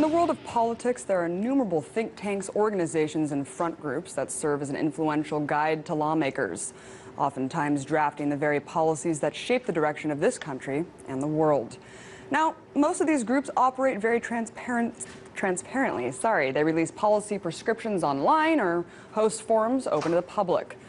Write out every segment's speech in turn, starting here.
the world of politics, there are innumerable think tanks, organizations, and front groups that serve as an influential guide to lawmakers, oftentimes drafting the very policies that shape the direction of this country and the world. Now, most of these groups operate very transparently. They release policy prescriptions online or host forums open to the public.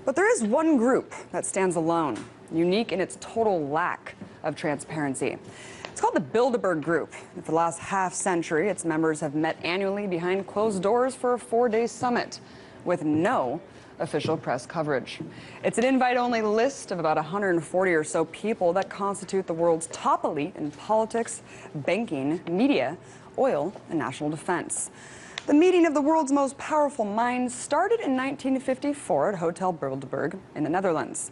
But there is one group that stands alone, unique in its total lack of transparency. It's called the Bilderberg Group. For the last half century, its members have met annually behind closed doors for a 4-day summit with no official press coverage. It's an invite-only list of about 140 or so people that constitute the world's top elite in politics, banking, media, oil, and national defense. The meeting of the world's most powerful minds started in 1954 at Hotel Bilderberg in the Netherlands.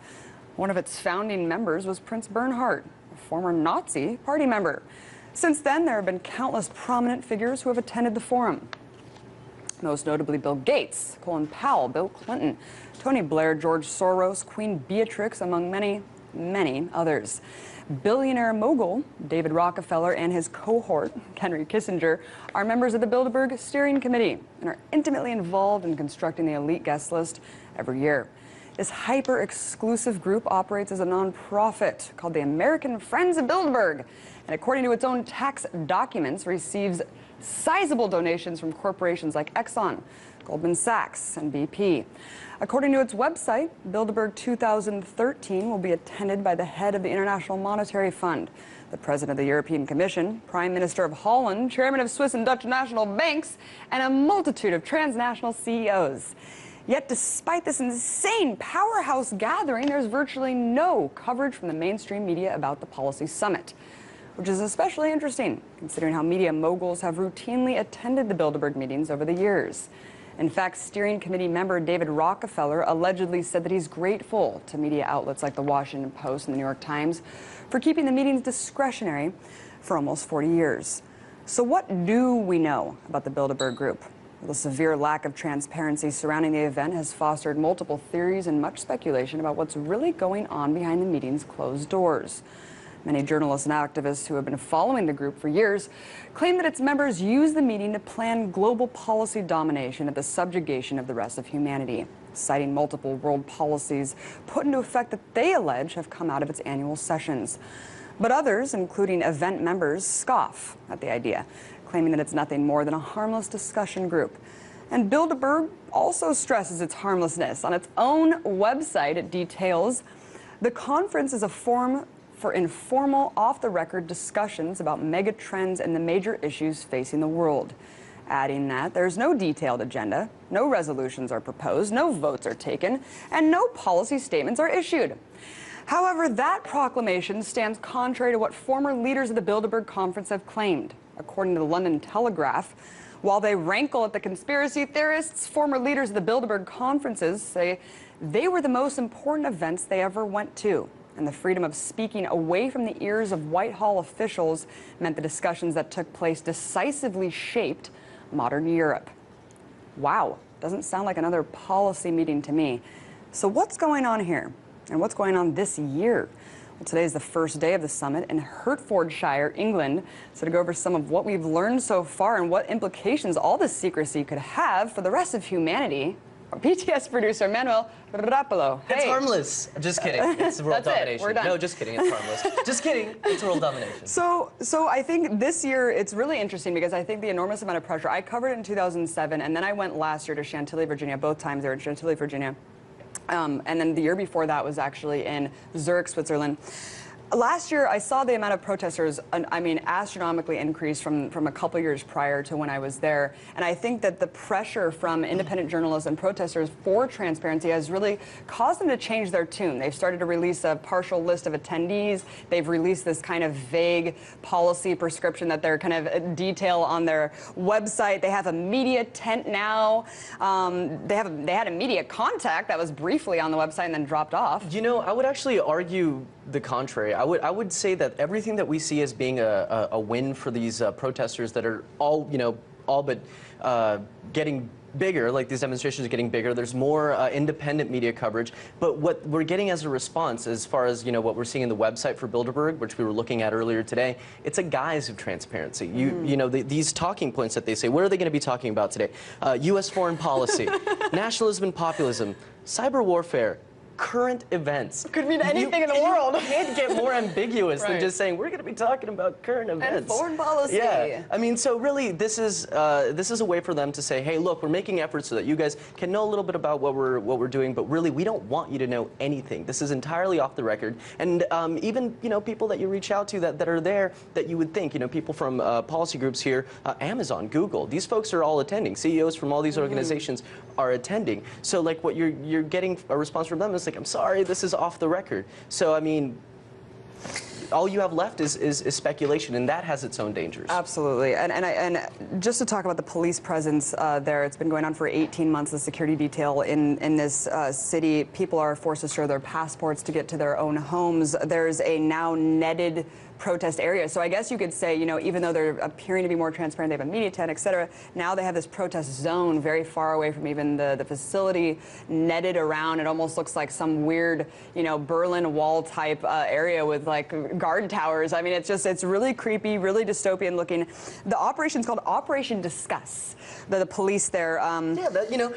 One of its founding members was Prince Bernhard, a former Nazi party member. Since then, there have been countless prominent figures who have attended the forum. Most notably Bill Gates, Colin Powell, Bill Clinton, Tony Blair, George Soros, Queen Beatrix, among many, many others. Billionaire mogul David Rockefeller and his cohort, Henry Kissinger, are members of the Bilderberg Steering Committee and are intimately involved in constructing the elite guest list every year. This hyper-exclusive group operates as a non-profit called the American Friends of Bilderberg, and according to its own tax documents, receives sizable donations from corporations like Exxon, Goldman Sachs, and BP. According to its website, Bilderberg 2013 will be attended by the head of the International Monetary Fund, the president of the European Commission, prime minister of Holland, chairman of Swiss and Dutch national banks, and a multitude of transnational CEOs. Yet despite this insane powerhouse gathering, there's virtually no coverage from the mainstream media about the policy summit, which is especially interesting considering how media moguls have routinely attended the Bilderberg meetings over the years. In fact, steering committee member David Rockefeller allegedly said that he's grateful to media outlets like the Washington Post and the New York Times for keeping the meetings discretionary for almost 40 years. So what do we know about the Bilderberg Group? The severe lack of transparency surrounding the event has fostered multiple theories and much speculation about what's really going on behind the meeting's closed doors. Many journalists and activists who have been following the group for years claim that its members use the meeting to plan global policy domination at the subjugation of the rest of humanity, citing multiple world policies put into effect that they allege have come out of its annual sessions. But others, including event members, scoff at the idea, claiming that it's nothing more than a harmless discussion group. And Bilderberg also stresses its harmlessness. On its own website, it details the conference is a forum for informal, off-the-record discussions about mega trends and the major issues facing the world, adding that there's no detailed agenda, no resolutions are proposed, no votes are taken, and no policy statements are issued. However, that proclamation stands contrary to what former leaders of the Bilderberg Conference have claimed. According to the London Telegraph, while they rankle at the conspiracy theorists, former leaders of the Bilderberg Conferences say they were the most important events they ever went to, and the freedom of speaking away from the ears of Whitehall officials meant the discussions that took place decisively shaped modern Europe. Wow, doesn't sound like another policy meeting to me. So what's going on here? And what's going on this year? Well, today is the first day of the summit in Hertfordshire, England. So to go over some of what we've learned so far and what implications all this secrecy could have for the rest of humanity, our BTS producer, Manuel Rapolo. Hey. It's harmless. Just kidding. It's world domination. We're done. No, just kidding. It's harmless. Just kidding. It's world domination. So I think this year it's really interesting because I think the enormous amount of pressure. I covered it in 2007, and then I went last year to Chantilly, Virginia. Both times they were in Chantilly, Virginia. And then the year before that was actually in Zurich, Switzerland. Last year, I saw the amount of protesters, I mean, astronomically increased from a couple years prior to when I was there. And I think that the pressure from independent journalists and protesters for transparency has really caused them to change their tune. They've started to release a partial list of attendees. They've released this kind of vague policy prescription that they're kind of detail on their website. They have a media tent now. They had a media contact that was briefly on the website and then dropped off. You know, I would actually argue the contrary. I would say that everything that we see as being a win for these protesters that are all but getting bigger, like these demonstrations are getting bigger. There's more independent media coverage. But what we're getting as a response, as far as what we're seeing in the website for Bilderberg, which we were looking at earlier today, it's a guise of transparency. These talking points that they say, what are they going to be talking about today? U.S. foreign policy, nationalism and populism, cyber warfare, current events. Could mean anything in the world. You can't get more ambiguous than just saying we're going to be talking about current events and foreign policy. Yeah, I mean, so really, this is a way for them to say, hey, look, we're making efforts so that you guys can know a little bit about what we're doing, but really, we don't want you to know anything. This is entirely off the record, and even people that you reach out to that are there that you would think, people from policy groups here, Amazon, Google, these folks are all attending. CEOs from all these organizations are attending. So like, what you're getting a response from them is like, I'm sorry, this is off the record. So I mean, all you have left is speculation, and that has its own dangers. Absolutely. And just to talk about the police presence there, it's been going on for 18 months, the security detail in this city. People are forced to show their passports to get to their own homes. There's a now netted protest area. So I guess you could say, even though they're appearing to be more transparent, they have a media tent, et cetera, now they have this protest zone very far away from even the facility, netted around. It almost looks like some weird, Berlin Wall type area with like guard towers. I mean, it's really creepy, really dystopian looking. The operation's called Operation Discuss. The police there.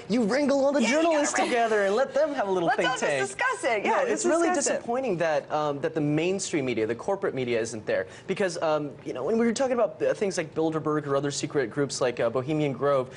You wrangle all the journalists together and let them have a little think tank. Let them just discuss it. Yeah, it's really disappointing that that the mainstream media, the corporate media, isn't there, because when we were talking about things like Bilderberg or other secret groups like Bohemian Grove,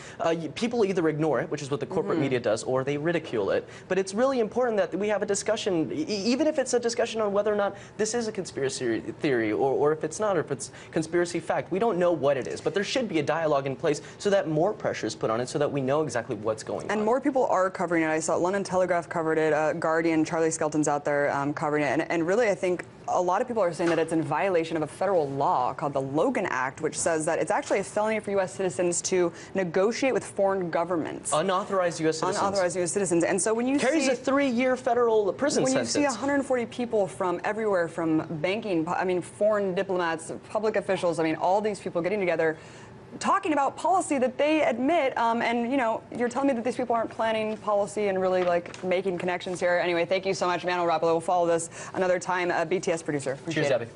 people either ignore it, which is what the corporate media does, or they ridicule it. But it's really important that we have a discussion, even if it's a discussion on whether or not this is a conspiracy theory, or if it's not, or if it's conspiracy fact. We don't know what it is, but there should be a dialogue in place so that more pressure is put on it, so that we know exactly what's going on. And more people are covering it. I saw London Telegraph covered it, Guardian, Charlie Skelton's out there covering it, and really I think a lot of people are saying that it's in violation of a federal law called the Logan Act, which says that it's actually a felony for U.S. citizens to negotiate with foreign governments. Unauthorized U.S. citizens. Unauthorized U.S. citizens. And so when you carries a 3-year federal prison sentence. When you see 140 people from everywhere, from banking, foreign diplomats, public officials, all these people getting together, talking about policy that they admit, and you're telling me that these people aren't planning policy and really making connections here. Anyway, thank you so much, Manuel Rapalo. We'll follow this another time. BTS producer. Appreciate Cheers, it. Abby.